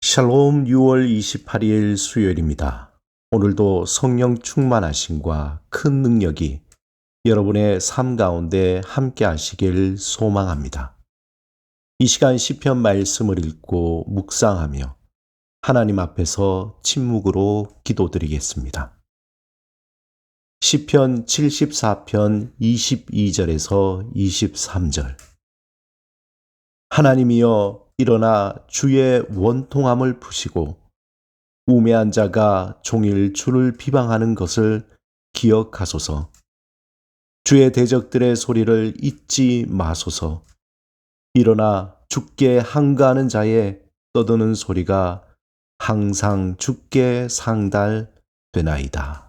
샬롬 6월 28일 수요일입니다. 오늘도 성령 충만하심과 큰 능력이 여러분의 삶 가운데 함께 하시길 소망합니다. 이 시간 시편 말씀을 읽고 묵상하며 하나님 앞에서 침묵으로 기도드리겠습니다. 시편 74편 22절에서 23절. 하나님이여 일어나 주의 원통함을 푸시고 우매한 자가 종일 주를 비방하는 것을 기억하소서. 주의 대적들의 소리를 잊지 마소서. 일어나 주께 항거하는 자의 떠드는 소리가 항상 주께 상달되나이다.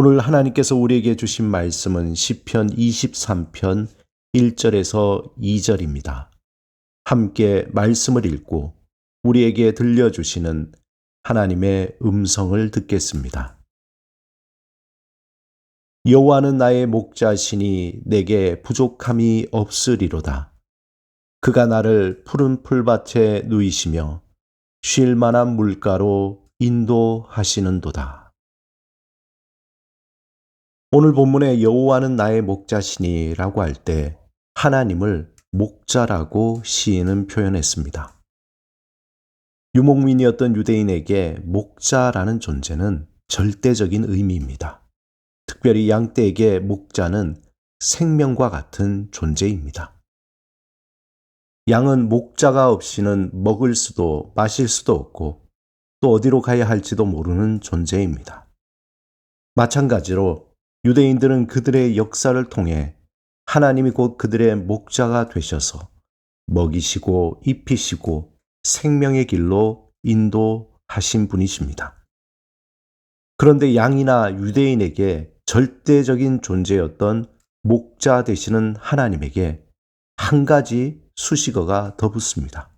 오늘 하나님께서 우리에게 주신 말씀은 시편 23편 1절에서 2절입니다. 함께 말씀을 읽고 우리에게 들려주시는 하나님의 음성을 듣겠습니다. 여호와는 나의 목자시니 내게 부족함이 없으리로다. 그가 나를 푸른 풀밭에 누이시며 쉴 만한 물가로 인도하시는도다. 오늘 본문에 여호와는 나의 목자시니라고 할 때 하나님을 목자라고 시인은 표현했습니다. 유목민이었던 유대인에게 목자라는 존재는 절대적인 의미입니다. 특별히 양떼에게 목자는 생명과 같은 존재입니다. 양은 목자가 없이는 먹을 수도 마실 수도 없고 또 어디로 가야 할지도 모르는 존재입니다. 마찬가지로 유대인들은 그들의 역사를 통해 하나님이 곧 그들의 목자가 되셔서 먹이시고 입히시고 생명의 길로 인도하신 분이십니다. 그런데 양이나 유대인에게 절대적인 존재였던 목자 되시는 하나님에게 한 가지 수식어가 더 붙습니다.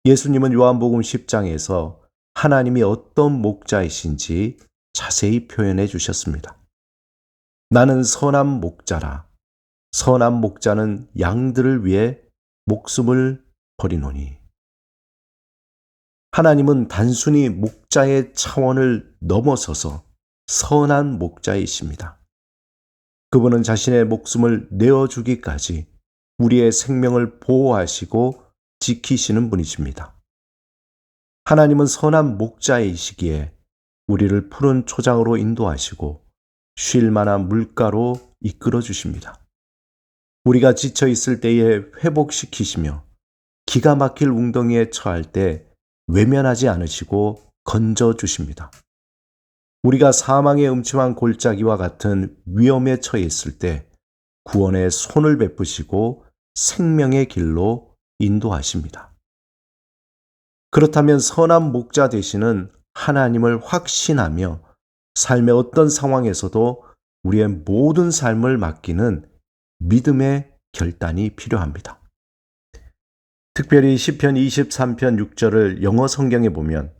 예수님은 요한복음 10장에서 하나님이 어떤 목자이신지 자세히 표현해 주셨습니다. 나는 선한 목자라. 선한 목자는 양들을 위해 목숨을 버리노니. 하나님은 단순히 목자의 차원을 넘어서서 선한 목자이십니다. 그분은 자신의 목숨을 내어주기까지 우리의 생명을 보호하시고 지키시는 분이십니다. 하나님은 선한 목자이시기에 우리를 푸른 초장으로 인도하시고 쉴 만한 물가로 이끌어 주십니다. 우리가 지쳐 있을 때에 회복시키시며 기가 막힐 웅덩이에 처할 때 외면하지 않으시고 건져 주십니다. 우리가 사망의 음침한 골짜기와 같은 위험에 처해 있을 때 구원의 손을 베푸시고 생명의 길로 인도하십니다. 그렇다면 선한 목자 되시는 하나님을 확신하며 삶의 어떤 상황에서도 우리의 모든 삶을 맡기는 믿음의 결단이 필요합니다. 특별히 시편 23편 6절을 영어 성경에 보면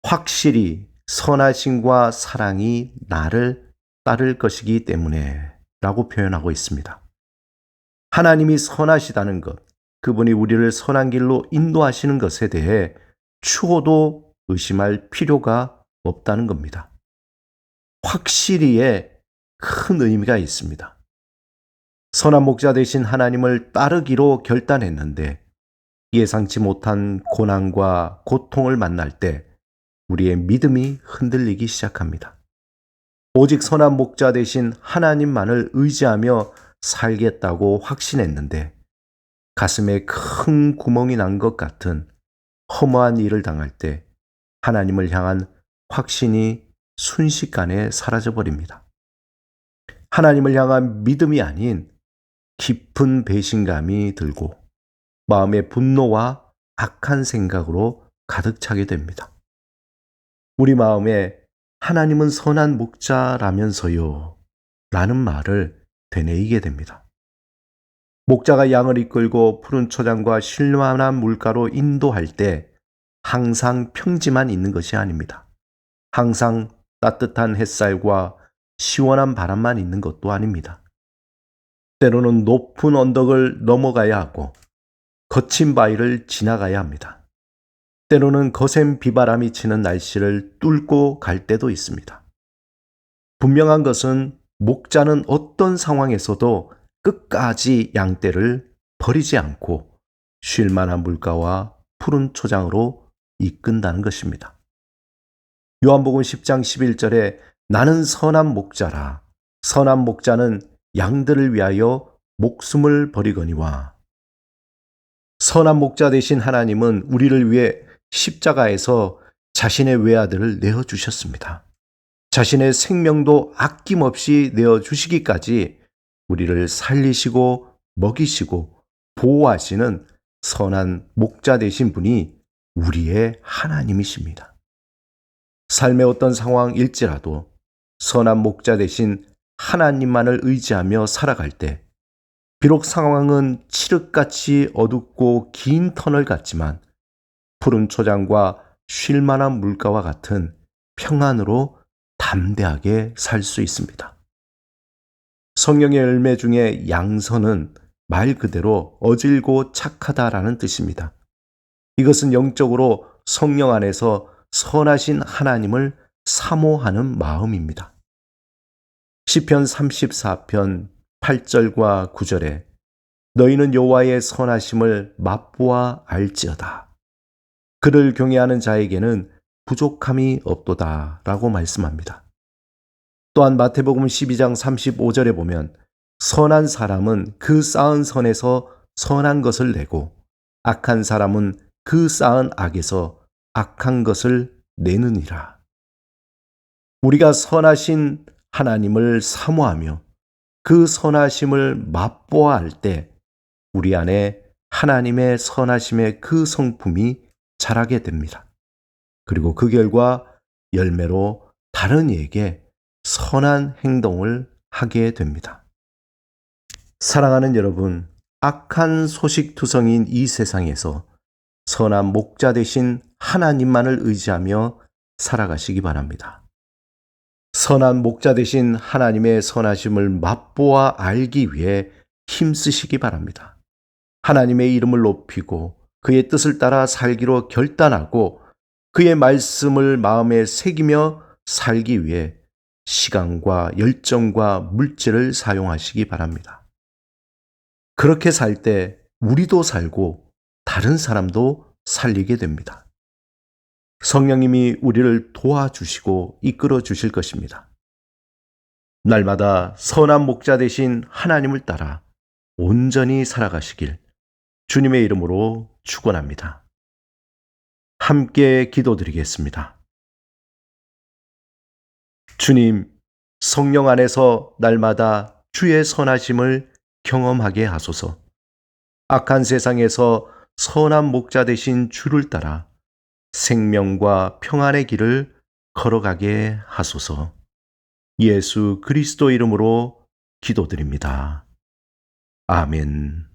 확실히 선하심과 사랑이 나를 따를 것이기 때문에 라고 표현하고 있습니다. 하나님이 선하시다는 것, 그분이 우리를 선한 길로 인도하시는 것에 대해 추호도 의심할 필요가 없다는 겁니다. 확실히에 큰 의미가 있습니다. 선한 목자 되신 하나님을 따르기로 결단했는데 예상치 못한 고난과 고통을 만날 때 우리의 믿음이 흔들리기 시작합니다. 오직 선한 목자 되신 하나님만을 의지하며 살겠다고 확신했는데 가슴에 큰 구멍이 난 것 같은 허무한 일을 당할 때 하나님을 향한 확신이 순식간에 사라져버립니다. 하나님을 향한 믿음이 아닌 깊은 배신감이 들고 마음의 분노와 악한 생각으로 가득 차게 됩니다. 우리 마음에 하나님은 선한 목자라면서요 라는 말을 되뇌이게 됩니다. 목자가 양을 이끌고 푸른 초장과 쉴만한 물가로 인도할 때 항상 평지만 있는 것이 아닙니다. 항상 따뜻한 햇살과 시원한 바람만 있는 것도 아닙니다. 때로는 높은 언덕을 넘어가야 하고 거친 바위를 지나가야 합니다. 때로는 거센 비바람이 치는 날씨를 뚫고 갈 때도 있습니다. 분명한 것은 목자는 어떤 상황에서도 끝까지 양떼를 버리지 않고 쉴만한 물가와 푸른 초장으로 이끈다는 것입니다. 요한복음 10장 11절에 나는 선한 목자라. 선한 목자는 양들을 위하여 목숨을 버리거니와. 선한 목자 되신 하나님은 우리를 위해 십자가에서 자신의 외아들을 내어주셨습니다. 자신의 생명도 아낌없이 내어주시기까지 우리를 살리시고 먹이시고 보호하시는 선한 목자 되신 분이 우리의 하나님이십니다. 삶의 어떤 상황일지라도 선한 목자 되신 하나님만을 의지하며 살아갈 때 비록 상황은 칠흑같이 어둡고 긴 터널 같지만 푸른 초장과 쉴만한 물가와 같은 평안으로 담대하게 살 수 있습니다. 성령의 열매 중에 양선은 말 그대로 어질고 착하다라는 뜻입니다. 이것은 영적으로 성령 안에서 선하신 하나님을 사모하는 마음입니다. 시편 34편 8절과 9절에 너희는 여호와의 선하심을 맛보아 알지어다. 그를 경외하는 자에게는 부족함이 없도다 라고 말씀합니다. 또한 마태복음 12장 35절에 보면 선한 사람은 그 쌓은 선에서 선한 것을 내고 악한 사람은 그 쌓은 악에서 악한 것을 내느니라. 우리가 선하신 하나님을 사모하며 그 선하심을 맛보아 할 때 우리 안에 하나님의 선하심의 그 성품이 자라게 됩니다. 그리고 그 결과 열매로 다른 이에게 선한 행동을 하게 됩니다. 사랑하는 여러분, 악한 소식투성이인 이 세상에서 선한 목자 되신 하나님만을 의지하며 살아가시기 바랍니다. 선한 목자 되신 하나님의 선하심을 맛보아 알기 위해 힘쓰시기 바랍니다. 하나님의 이름을 높이고 그의 뜻을 따라 살기로 결단하고 그의 말씀을 마음에 새기며 살기 위해 시간과 열정과 물질을 사용하시기 바랍니다. 그렇게 살 때 우리도 살고 다른 사람도 살리게 됩니다. 성령님이 우리를 도와주시고 이끌어 주실 것입니다. 날마다 선한 목자 되신 하나님을 따라 온전히 살아가시길 주님의 이름으로 축원합니다. 함께 기도드리겠습니다. 주님, 성령 안에서 날마다 주의 선하심을 경험하게 하소서. 악한 세상에서 선한 목자 되신 주를 따라 생명과 평안의 길을 걸어가게 하소서. 예수 그리스도 이름으로 기도드립니다. 아멘.